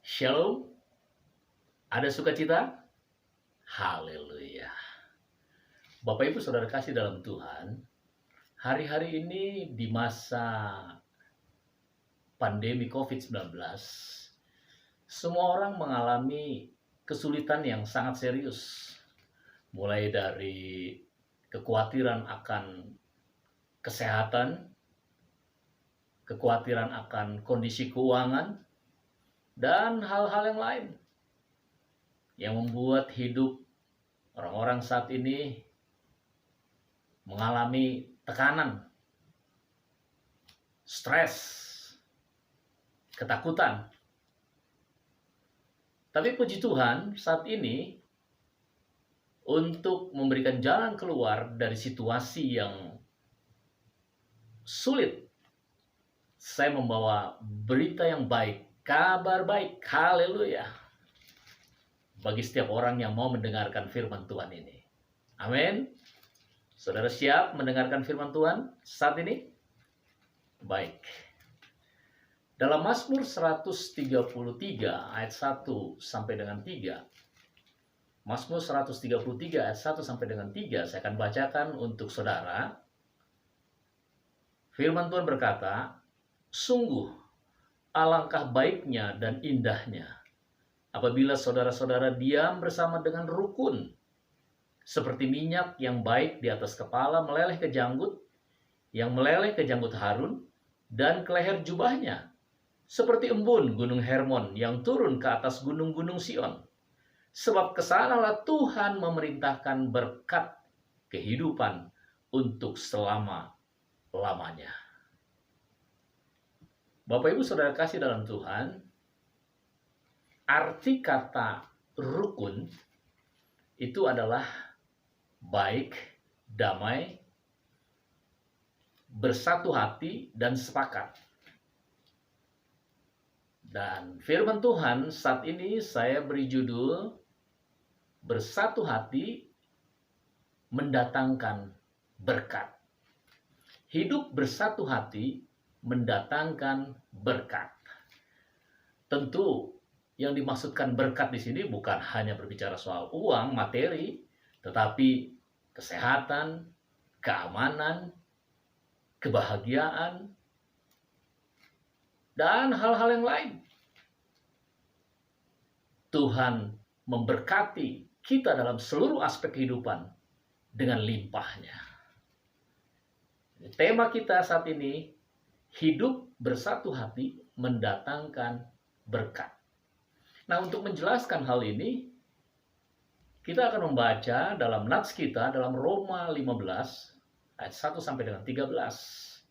Shalom, ada sukacita? Haleluya. Bapak Ibu Saudara kasih dalam Tuhan, hari-hari ini di masa pandemi COVID-19, semua orang mengalami kesulitan yang sangat serius. Mulai dari kekhawatiran akan kesehatan, kekhawatiran akan kondisi keuangan, dan hal-hal yang lain yang membuat hidup orang-orang saat ini mengalami tekanan, stres, ketakutan. Tapi puji Tuhan, saat ini untuk memberikan jalan keluar dari situasi yang sulit, saya membawa berita yang baik, kabar baik, haleluya, bagi setiap orang yang mau mendengarkan firman Tuhan ini. Amin. Saudara siap mendengarkan firman Tuhan saat ini? Baik. Dalam Mazmur 133 ayat 1 sampai dengan 3. Mazmur 133 ayat 1 sampai dengan 3 saya akan bacakan untuk saudara. Firman Tuhan berkata, "Sungguh alangkah baiknya dan indahnya apabila saudara-saudara diam bersama dengan rukun, seperti minyak yang baik di atas kepala meleleh ke janggut, yang meleleh ke janggut Harun, dan ke leher jubahnya, seperti embun gunung Hermon yang turun ke atas gunung-gunung Sion. Sebab kesanalah Tuhan memerintahkan berkat kehidupan untuk selama-lamanya." Bapak Ibu Saudara kasih dalam Tuhan, arti kata rukun itu adalah baik, damai, bersatu hati, dan sepakat. Dan firman Tuhan saat ini saya beri judul bersatu hati mendatangkan berkat. Hidup bersatu hati mendatangkan berkat. Tentu yang dimaksudkan berkat di sini bukan hanya berbicara soal uang, materi, tetapi kesehatan, keamanan, kebahagiaan, dan hal-hal yang lain. Tuhan memberkati kita dalam seluruh aspek kehidupan dengan limpahnya. Tema kita saat ini, hidup bersatu hati mendatangkan berkat. Nah, untuk menjelaskan hal ini, kita akan membaca dalam nats kita dalam Roma 15 ayat 1 sampai dengan 13.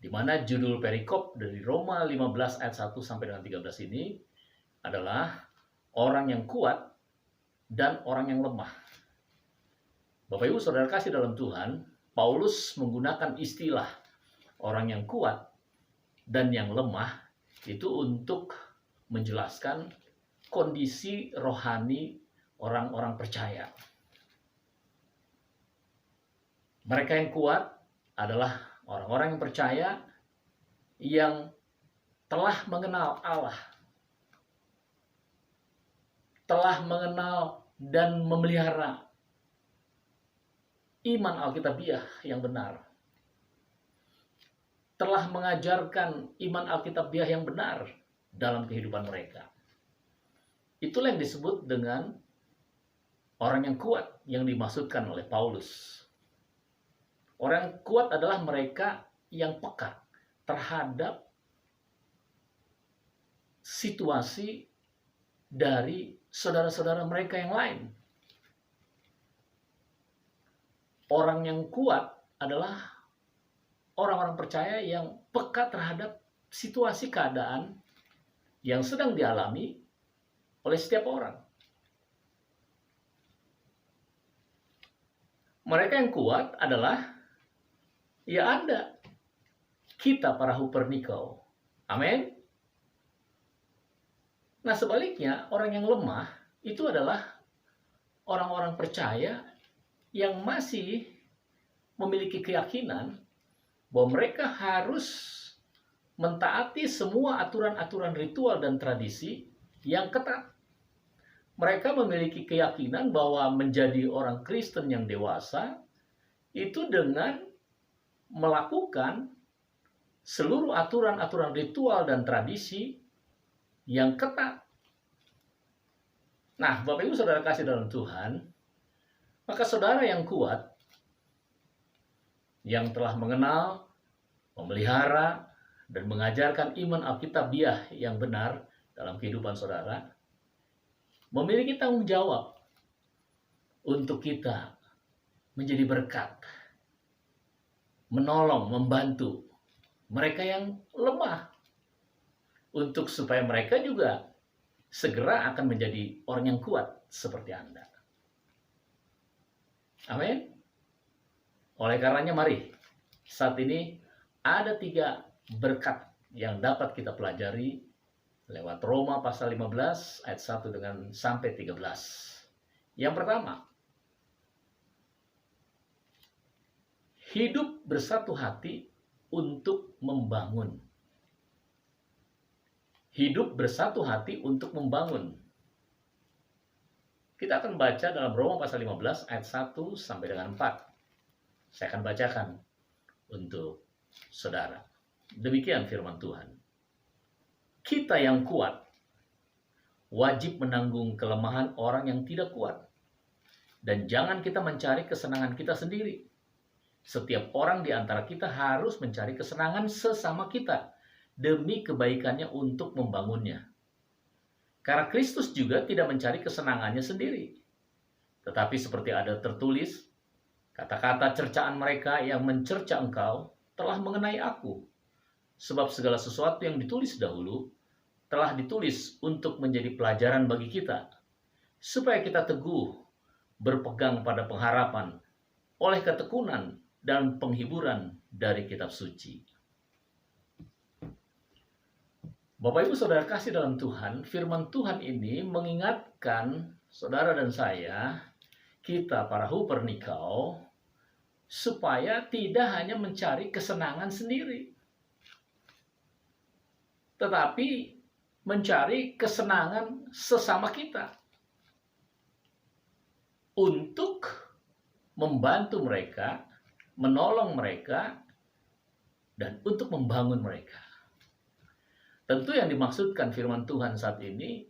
Di mana judul perikop dari Roma 15 ayat 1 sampai dengan 13 ini adalah orang yang kuat dan orang yang lemah. Bapak Ibu Saudara kasih dalam Tuhan, Paulus menggunakan istilah orang yang kuat dan yang lemah itu untuk menjelaskan kondisi rohani orang-orang percaya. Mereka yang kuat adalah orang-orang yang percaya yang telah mengenal Allah, telah mengenal dan memelihara iman Alkitabiah yang benar, telah mengajarkan iman Alkitabiah yang benar dalam kehidupan mereka. Itulah yang disebut dengan orang yang kuat yang dimaksudkan oleh Paulus. Orang yang kuat adalah mereka yang peka terhadap situasi dari saudara-saudara mereka yang lain. Orang yang kuat adalah orang-orang percaya yang peka terhadap situasi keadaan yang sedang dialami oleh setiap orang. Mereka yang kuat adalah ya Anda, kita para Hupernikau. Amin. Nah, sebaliknya orang yang lemah itu adalah orang-orang percaya yang masih memiliki keyakinan bahwa mereka harus mentaati semua aturan-aturan ritual dan tradisi yang ketat. Mereka memiliki keyakinan bahwa menjadi orang Kristen yang dewasa itu dengan melakukan seluruh aturan-aturan ritual dan tradisi yang ketat. Nah, Bapak Ibu Saudara kasih dalam Tuhan, maka saudara yang kuat, yang telah mengenal, memelihara, dan mengajarkan iman Alkitabiah yang benar dalam kehidupan saudara, memiliki tanggung jawab untuk kita menjadi berkat, menolong, membantu mereka yang lemah, untuk supaya mereka juga segera akan menjadi orang yang kuat seperti Anda. Amin. Oleh karenanya mari, saat ini ada 3 berkat yang dapat kita pelajari lewat Roma pasal 15 ayat 1 dengan sampai 13. Yang pertama, hidup bersatu hati untuk membangun. Hidup bersatu hati untuk membangun. Kita akan baca dalam Roma pasal 15 ayat 1 sampai dengan 4. Saya akan bacakan untuk saudara. Demikian firman Tuhan. Kita yang kuat wajib menanggung kelemahan orang yang tidak kuat. Dan jangan kita mencari kesenangan kita sendiri. Setiap orang di antara kita harus mencari kesenangan sesama kita demi kebaikannya untuk membangunnya. Karena Kristus juga tidak mencari kesenangannya sendiri. Tetapi seperti ada tertulis, kata-kata cercaan mereka yang mencerca engkau telah mengenai aku. Sebab segala sesuatu yang ditulis dahulu telah ditulis untuk menjadi pelajaran bagi kita, supaya kita teguh berpegang pada pengharapan oleh ketekunan dan penghiburan dari kitab suci. Bapak Ibu Saudara kasih dalam Tuhan, firman Tuhan ini mengingatkan saudara dan saya, kita para hupernikau, supaya tidak hanya mencari kesenangan sendiri, tetapi mencari kesenangan sesama kita untuk membantu mereka, menolong mereka, dan untuk membangun mereka. Tentu yang dimaksudkan firman Tuhan saat ini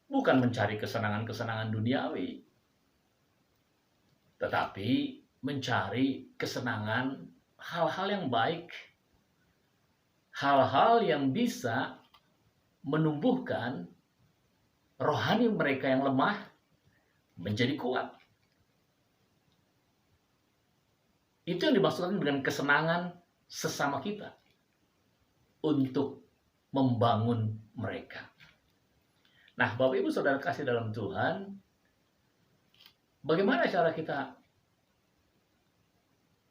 bukan mencari kesenangan-kesenangan duniawi, tetapi mencari kesenangan hal-hal yang baik, hal-hal yang bisa menumbuhkan rohani mereka yang lemah menjadi kuat. Itu yang dimaksudkan dengan kesenangan sesama kita untuk membangun mereka. Nah, Bapak Ibu Saudara kasih dalam Tuhan, bagaimana cara kita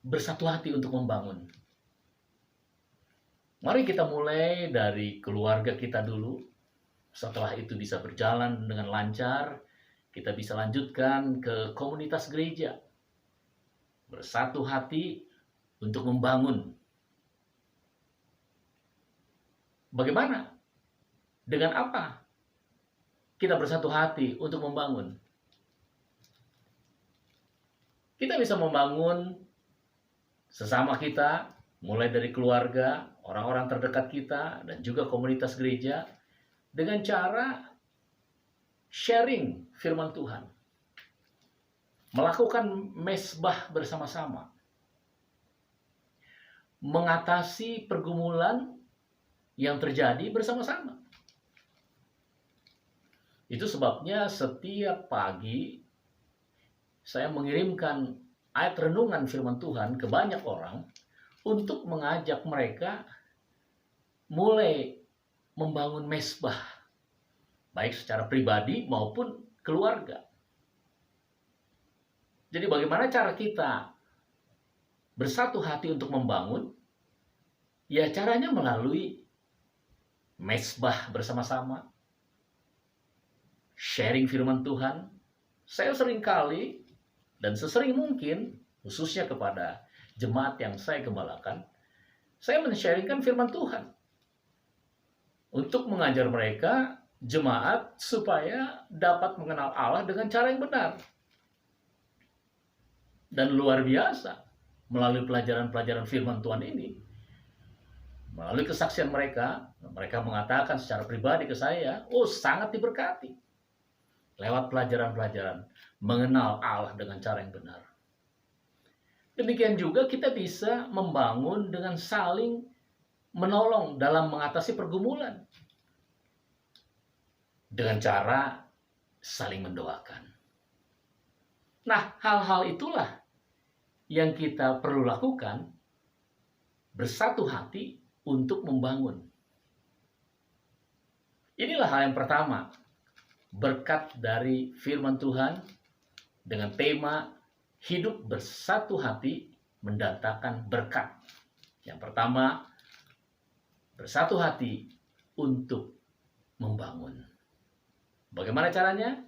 bersatu hati untuk membangun? Mari kita mulai dari keluarga kita dulu. Setelah itu bisa berjalan dengan lancar, kita bisa lanjutkan ke komunitas gereja. Bersatu hati untuk membangun. Bagaimana? Dengan apa kita bersatu hati untuk membangun? Kita bisa membangun sesama kita, mulai dari keluarga, orang-orang terdekat kita, dan juga komunitas gereja, dengan cara sharing firman Tuhan. Melakukan mesbah bersama-sama. Mengatasi pergumulan yang terjadi bersama-sama. Itu sebabnya setiap pagi saya mengirimkan ayat renungan firman Tuhan ke banyak orang untuk mengajak mereka mulai membangun mesbah, baik secara pribadi maupun keluarga. Jadi bagaimana cara kita bersatu hati untuk membangun? Ya caranya melalui mesbah bersama-sama, sharing firman Tuhan. Saya seringkali dan sesering mungkin, khususnya kepada jemaat yang saya gembalakan, saya men-sharingkan firman Tuhan. untuk mengajar mereka, jemaat, supaya dapat mengenal Allah dengan cara yang benar. Dan luar biasa, melalui pelajaran-pelajaran firman Tuhan ini, melalui kesaksian mereka, mereka mengatakan secara pribadi ke saya, oh sangat diberkati. Lewat pelajaran-pelajaran, mengenal Allah dengan cara yang benar. Demikian juga kita bisa membangun dengan saling menolong dalam mengatasi pergumulan. Dengan cara saling mendoakan. Nah, hal-hal itulah yang kita perlu lakukan, bersatu hati untuk membangun. Inilah hal yang pertama, berkat dari firman Tuhan dengan tema hidup bersatu hati mendatangkan berkat. Yang pertama, bersatu hati untuk membangun. Bagaimana caranya?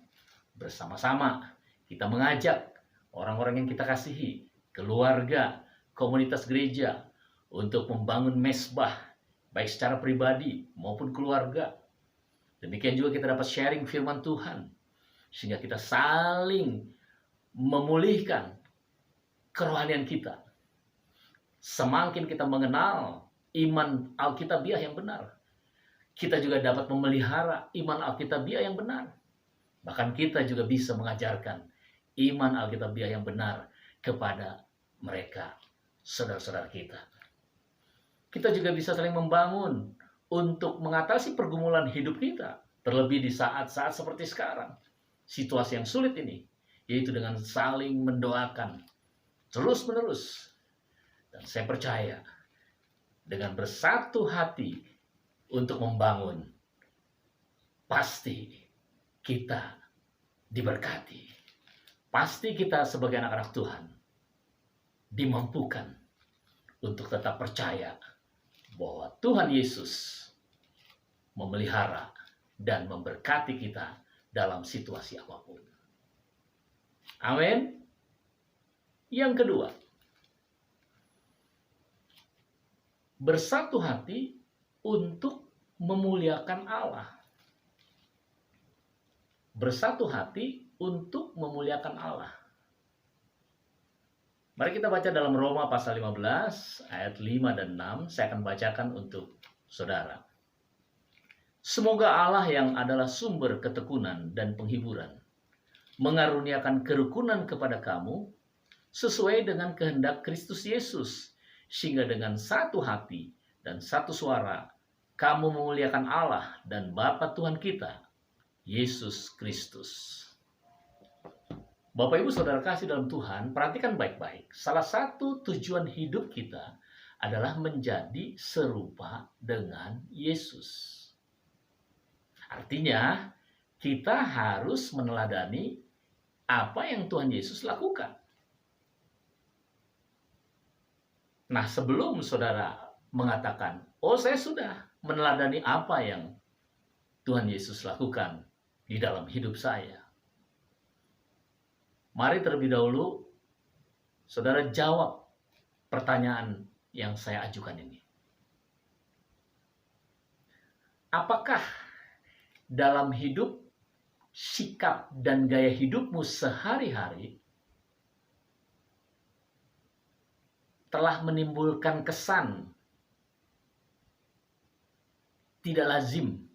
Bersama-sama kita mengajak orang-orang yang kita kasihi, keluarga, komunitas gereja, untuk membangun mesbah, baik secara pribadi maupun keluarga. Demikian juga kita dapat sharing firman Tuhan, sehingga kita saling memulihkan kerohanian kita. Semakin kita mengenal iman Alkitabiah yang benar, kita juga dapat memelihara iman Alkitabiah yang benar. Bahkan kita juga bisa mengajarkan iman Alkitabiah yang benar kepada mereka, saudara-saudara kita. Kita juga bisa saling membangun untuk mengatasi pergumulan hidup kita, terlebih di saat-saat seperti sekarang, situasi yang sulit ini, yaitu dengan saling mendoakan terus-menerus. Dan saya percaya dengan bersatu hati untuk membangun, pasti kita diberkati. Pasti kita sebagai anak-anak Tuhan dimampukan untuk tetap percaya bahwa Tuhan Yesus memelihara dan memberkati kita dalam situasi apapun. Amin. Yang kedua, bersatu hati untuk memuliakan Allah. Bersatu hati untuk memuliakan Allah. Mari kita baca dalam Roma pasal 15 ayat 5 dan 6. Saya akan bacakan untuk saudara. Semoga Allah yang adalah sumber ketekunan dan penghiburan mengaruniakan kerukunan kepada kamu sesuai dengan kehendak Kristus Yesus, sehingga dengan satu hati dan satu suara kamu memuliakan Allah dan Bapa Tuhan kita, Yesus Kristus. Bapak Ibu Saudara kasih dalam Tuhan, perhatikan baik-baik. Salah satu tujuan hidup kita adalah menjadi serupa dengan Yesus. Artinya, kita harus meneladani apa yang Tuhan Yesus lakukan. Nah, sebelum saudara mengatakan, oh saya sudah meneladani apa yang Tuhan Yesus lakukan di dalam hidup saya, mari terlebih dahulu saudara jawab pertanyaan yang saya ajukan ini. Apakah dalam hidup, sikap dan gaya hidupmu sehari-hari telah menimbulkan kesan tidak lazim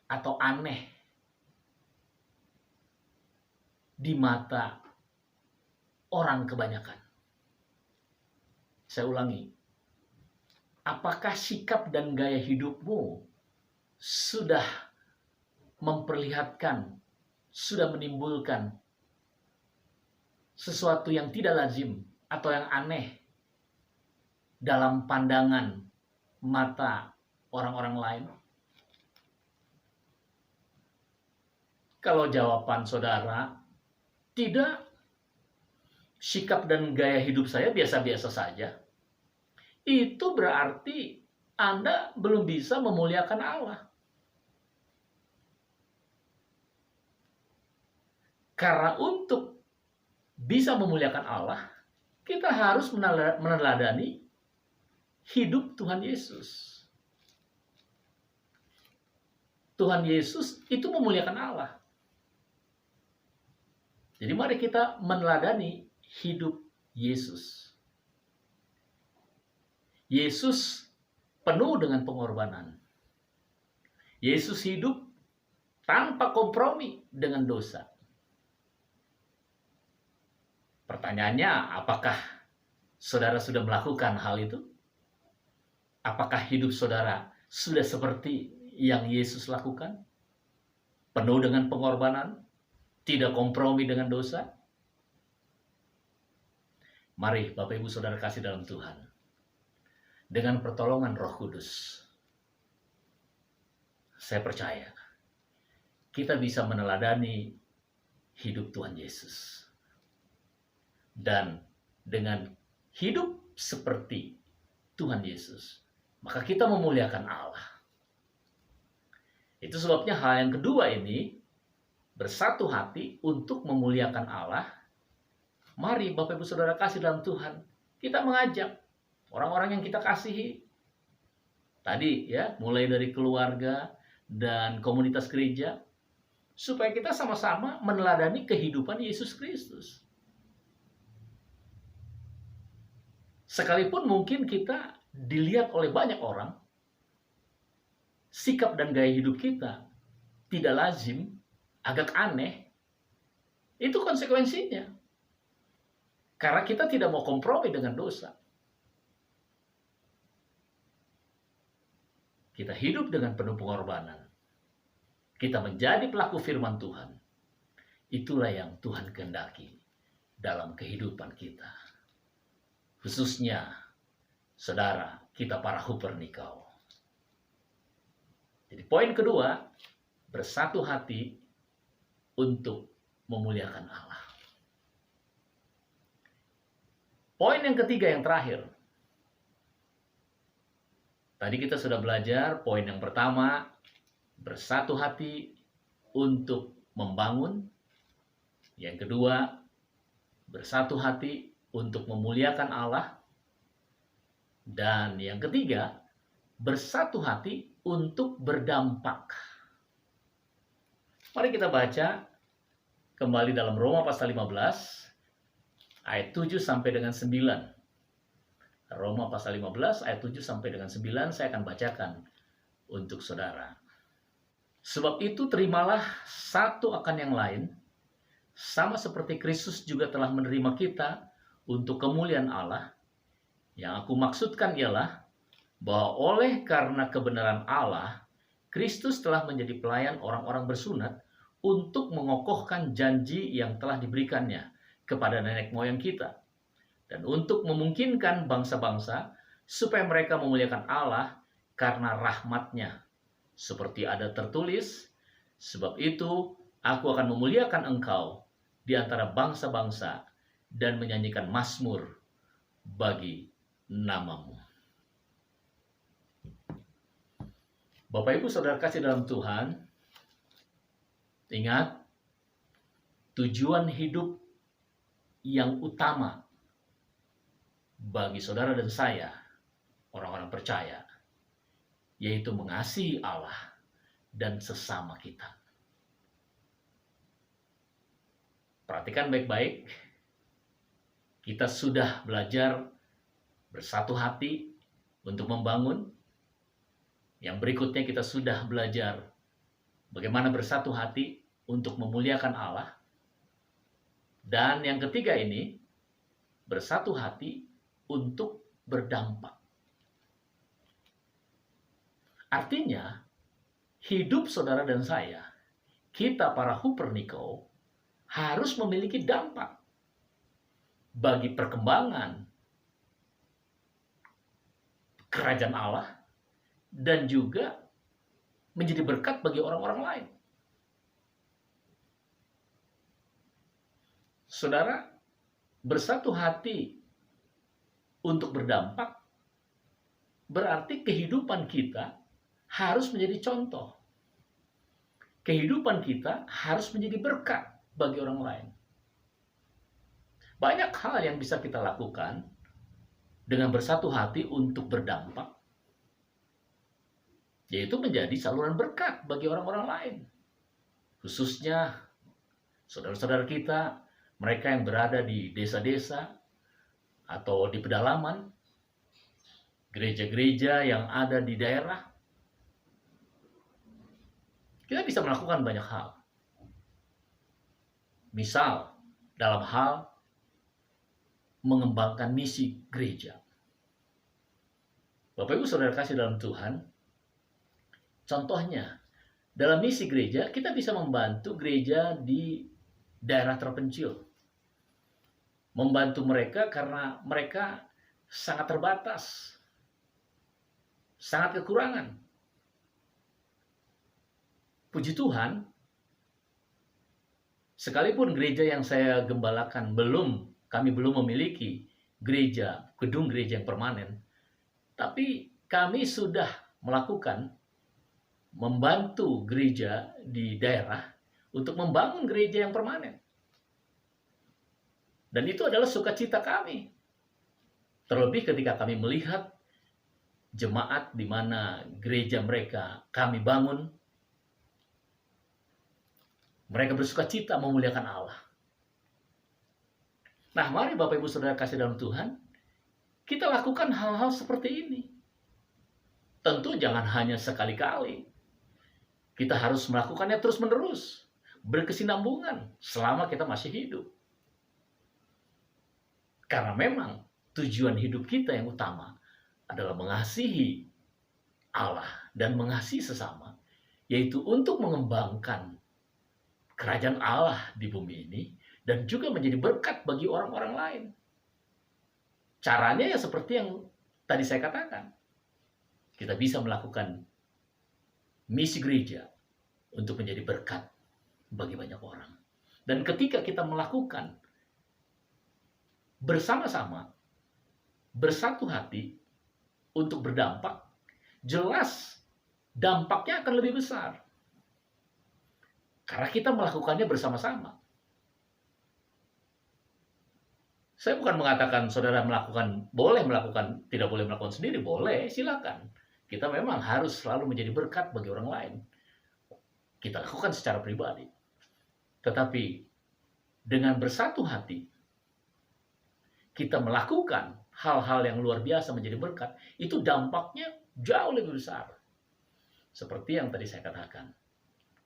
atau aneh di mata orang kebanyakan? Saya ulangi, apakah sikap dan gaya hidupmu sudah memperlihatkan, sudah menimbulkan sesuatu yang tidak lazim atau yang aneh dalam pandangan mata orang-orang lain? Kalau jawaban saudara tidak, sikap dan gaya hidup saya biasa-biasa saja, itu berarti Anda belum bisa memuliakan Allah. Karena untuk bisa memuliakan Allah, kita harus meneladani hidup Tuhan Yesus. Tuhan Yesus itu memuliakan Allah. Jadi mari kita meneladani hidup Yesus. Yesus penuh dengan pengorbanan. Yesus hidup tanpa kompromi dengan dosa. Pertanyaannya, apakah saudara sudah melakukan hal itu? Apakah hidup saudara sudah seperti yang Yesus lakukan? Penuh dengan pengorbanan, tidak kompromi dengan dosa? Mari Bapak Ibu Saudara kasih dalam Tuhan, dengan pertolongan Roh Kudus, saya percaya kita bisa meneladani hidup Tuhan Yesus. Dan dengan hidup seperti Tuhan Yesus, maka kita memuliakan Allah. Itu sebabnya hal yang kedua ini, bersatu hati untuk memuliakan Allah. Mari Bapak Ibu Saudara kasih dalam Tuhan, kita mengajak orang-orang yang kita kasihi. Tadi ya, mulai dari keluarga dan komunitas gereja, supaya kita sama-sama meneladani kehidupan Yesus Kristus. Sekalipun mungkin kita dilihat oleh banyak orang, sikap dan gaya hidup kita tidak lazim, agak aneh, itu konsekuensinya. Karena kita tidak mau kompromi dengan dosa. Kita hidup dengan penuh pengorbanan. Kita menjadi pelaku firman Tuhan. Itulah yang Tuhan kehendaki dalam kehidupan kita. Khususnya, saudara, kita para Hupernikau. Jadi poin kedua, bersatu hati untuk memuliakan Allah. Poin yang ketiga yang terakhir. Tadi kita sudah belajar poin yang pertama, bersatu hati untuk membangun. Yang kedua, bersatu hati untuk memuliakan Allah. Dan yang ketiga, bersatu hati untuk berdampak. Mari kita baca kembali dalam Roma pasal 15 ayat 7 sampai dengan 9. Roma pasal 15 ayat 7 sampai dengan 9 saya akan bacakan untuk saudara. Sebab itu terimalah satu akan yang lain, sama seperti Kristus juga telah menerima kita untuk kemuliaan Allah. Yang aku maksudkan ialah bahwa oleh karena kebenaran Allah, Kristus telah menjadi pelayan orang-orang bersunat untuk mengokohkan janji yang telah diberikannya kepada nenek moyang kita, dan untuk memungkinkan bangsa-bangsa supaya mereka memuliakan Allah karena rahmat-Nya. Seperti ada tertulis, sebab itu aku akan memuliakan engkau di antara bangsa-bangsa dan menyanyikan mazmur bagi namamu. Bapak Ibu Saudara kasih dalam Tuhan, ingat, tujuan hidup yang utama bagi saudara dan saya, orang-orang percaya, yaitu mengasihi Allah dan sesama kita. Perhatikan baik-baik, kita sudah belajar bersatu hati untuk membangun. Yang berikutnya kita sudah belajar bagaimana bersatu hati untuk memuliakan Allah. Dan yang ketiga ini, bersatu hati untuk berdampak. Artinya, hidup saudara dan saya, kita para Hupernikau, harus memiliki dampak bagi perkembangan kerajaan Allah dan juga menjadi berkat bagi orang-orang lain. Saudara, bersatu hati untuk berdampak berarti kehidupan kita harus menjadi contoh. Kehidupan kita harus menjadi berkat bagi orang lain. Banyak hal yang bisa kita lakukan dengan bersatu hati untuk berdampak. yaitu menjadi saluran berkat bagi orang-orang lain. Khususnya saudara-saudara kita, mereka yang berada di desa-desa atau di pedalaman, gereja-gereja yang ada di daerah. Kita bisa melakukan banyak hal. Misal, dalam hal mengembangkan misi gereja. Bapak Ibu Saudara kasih dalam Tuhan, contohnya, dalam misi gereja, kita bisa membantu gereja di daerah terpencil. Membantu mereka karena mereka sangat terbatas, sangat kekurangan. Puji Tuhan, sekalipun gereja yang saya gembalakan kami belum memiliki gedung gereja yang permanen, tapi kami sudah membantu gereja di daerah untuk membangun gereja yang permanen. Dan itu adalah sukacita kami. Terlebih ketika kami melihat jemaat di mana gereja mereka kami bangun, mereka bersukacita memuliakan Allah. Nah, mari Bapak Ibu Saudara kasih dalam Tuhan, kita lakukan hal-hal seperti ini. Tentu jangan hanya sekali-kali. Kita harus melakukannya terus-menerus, berkesinambungan selama kita masih hidup. Karena memang tujuan hidup kita yang utama adalah mengasihi Allah dan mengasihi sesama, yaitu untuk mengembangkan kerajaan Allah di bumi ini dan juga menjadi berkat bagi orang-orang lain. Caranya ya seperti yang tadi saya katakan. Kita bisa melakukan misi gereja untuk menjadi berkat bagi banyak orang. Dan ketika kita melakukan bersama-sama, bersatu hati untuk berdampak, jelas dampaknya akan lebih besar. Karena kita melakukannya bersama-sama. Saya bukan mengatakan saudara tidak boleh melakukan sendiri, boleh, silakan. Kita memang harus selalu menjadi berkat bagi orang lain. Kita lakukan secara pribadi. Tetapi dengan bersatu hati, kita melakukan hal-hal yang luar biasa menjadi berkat, itu dampaknya jauh lebih besar. Seperti yang tadi saya katakan,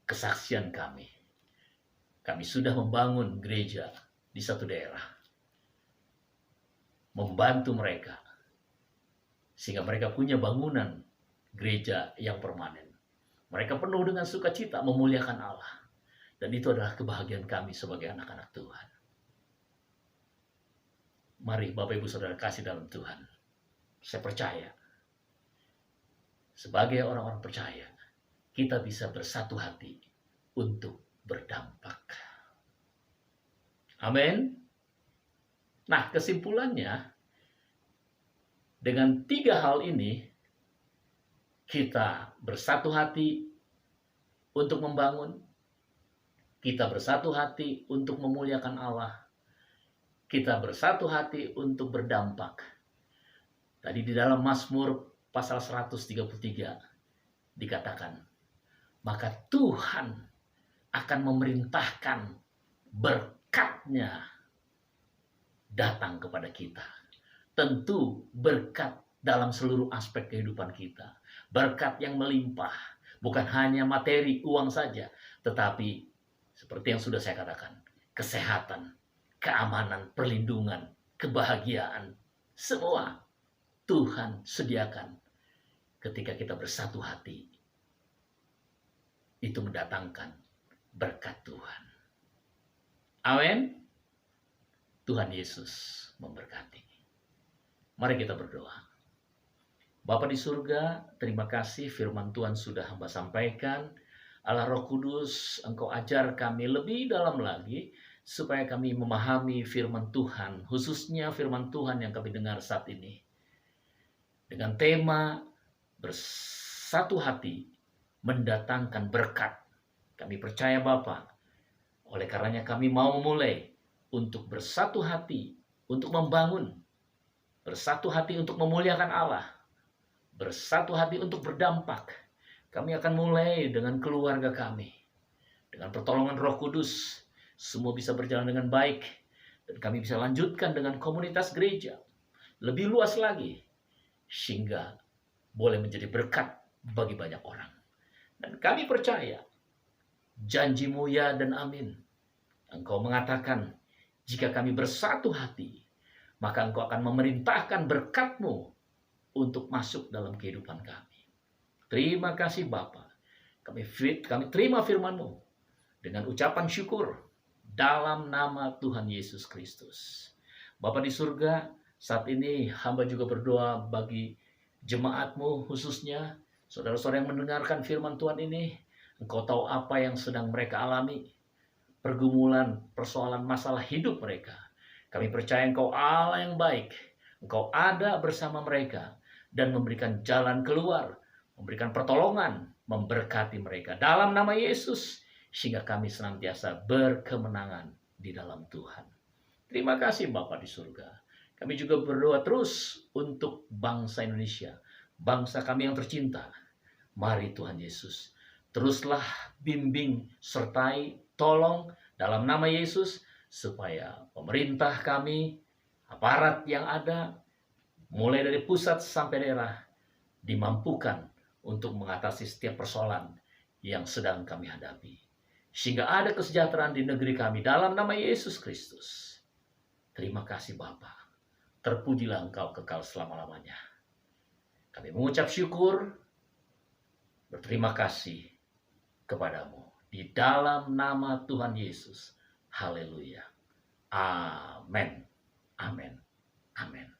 kesaksian kami. Kami sudah membangun gereja di satu daerah. Membantu mereka. Sehingga mereka punya bangunan gereja yang permanen. Mereka penuh dengan sukacita memuliakan Allah. Dan itu adalah kebahagiaan kami sebagai anak-anak Tuhan. Mari Bapak Ibu Saudara kasih dalam Tuhan. Saya percaya. Sebagai orang-orang percaya, kita bisa bersatu hati untuk berdampak. Amin. Nah, kesimpulannya, dengan 3 hal ini, kita bersatu hati untuk membangun, kita bersatu hati untuk memuliakan Allah, kita bersatu hati untuk berdampak. Tadi di dalam Mazmur pasal 133 dikatakan, maka Tuhan akan memerintahkan berkat-Nya datang kepada kita. Tentu berkat dalam seluruh aspek kehidupan kita. Berkat yang melimpah. Bukan hanya materi, uang saja. Tetapi seperti yang sudah saya katakan, kesehatan, keamanan, perlindungan, kebahagiaan. Semua Tuhan sediakan ketika kita bersatu hati. Itu mendatangkan berkat Tuhan. Amin. Tuhan Yesus memberkati. Mari kita berdoa. Bapa di surga, terima kasih firman Tuhan sudah hamba sampaikan. Allah Roh Kudus, Engkau ajar kami lebih dalam lagi, supaya kami memahami firman Tuhan, khususnya firman Tuhan yang kami dengar saat ini. Dengan tema bersatu hati, mendatangkan berkat. Kami percaya Bapa, oleh karenanya kami mau memulai untuk bersatu hati, untuk membangun, bersatu hati untuk memuliakan Allah, bersatu hati untuk berdampak, Kami akan mulai dengan keluarga kami. Dengan pertolongan Roh Kudus, semua bisa berjalan dengan baik. Dan kami bisa lanjutkan dengan komunitas gereja. Lebih luas lagi. Sehingga boleh menjadi berkat bagi banyak orang. Dan kami percaya, janji-Mu ya dan amin. Engkau mengatakan, jika kami bersatu hati, maka Engkau akan memerintahkan berkat-Mu untuk masuk dalam kehidupan kami. Terima kasih Bapa. Kami terima firman-Mu dengan ucapan syukur dalam nama Tuhan Yesus Kristus. Bapa di surga, saat ini hamba juga berdoa bagi jemaat-Mu, khususnya saudara-saudara yang mendengarkan firman Tuhan ini. Engkau tahu apa yang sedang mereka alami, pergumulan, persoalan, masalah hidup mereka. Kami percaya Engkau Allah yang baik. Engkau ada bersama mereka dan memberikan jalan keluar, memberikan pertolongan, memberkati mereka dalam nama Yesus, sehingga kami senantiasa berkemenangan di dalam Tuhan. Terima kasih Bapa di surga. Kami juga berdoa terus untuk bangsa Indonesia, bangsa kami yang tercinta. Mari Tuhan Yesus, teruslah bimbing, sertai, tolong dalam nama Yesus, supaya pemerintah kami, aparat yang ada, mulai dari pusat sampai daerah, dimampukan untuk mengatasi setiap persoalan yang sedang kami hadapi. Sehingga ada kesejahteraan di negeri kami dalam nama Yesus Kristus. Terima kasih Bapa. Terpujilah Engkau kekal selama-lamanya. Kami mengucap syukur, berterima kasih kepadamu. Di dalam nama Tuhan Yesus. Haleluya. Amin. Amin. Amin.